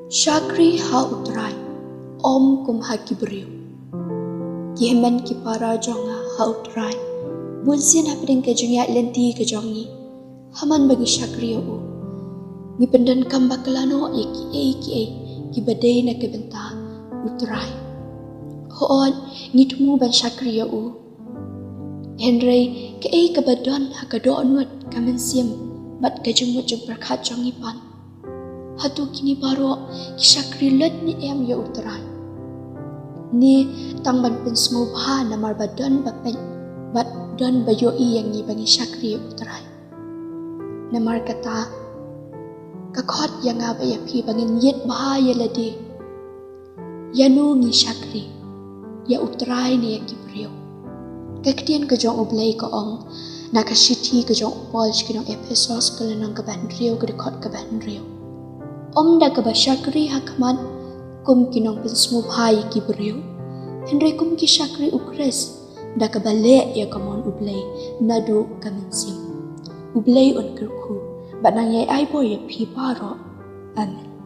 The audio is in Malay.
Shakri ha utrai, om kum ha kibriu. Kihemen ki para jonga ha utrai. Bunsin hapedeng ke jongya lenti ke jongi. Haman bagi Shakri u. Ni pendan kam bakalano ki badai na ke benta utrai. Hoon ni tumu ban Shakri u. Henry ke badon ha ka do nuat kamen sim bat ke jengmut jeng perkat jongi pan. Hatu kini baro ki Shakri let ni em ya utrai. Ni tang ban pen semua bah namar badan bapen bat don bayo i yang ni bangi Shakri utrai. Namar kata kakot yang apa ya pi bangin yet bah ya ladi. Yanu ni Shakri ya utrai ni ya kibriyo. Kakdian ke jong ublay ko ong nakashiti ke jong upol kinong Ephesos ke lenong ke bandrio ke dekot ke bandrio. Om da ke Shakri hakaman kum kinong pensmu bhai ki beriu. Henry kum ki Shakri ukres da ke bale ya kamon ublay nadu kamensim. Ublay on kerku banang yai ai boy ya pi paro. Amen.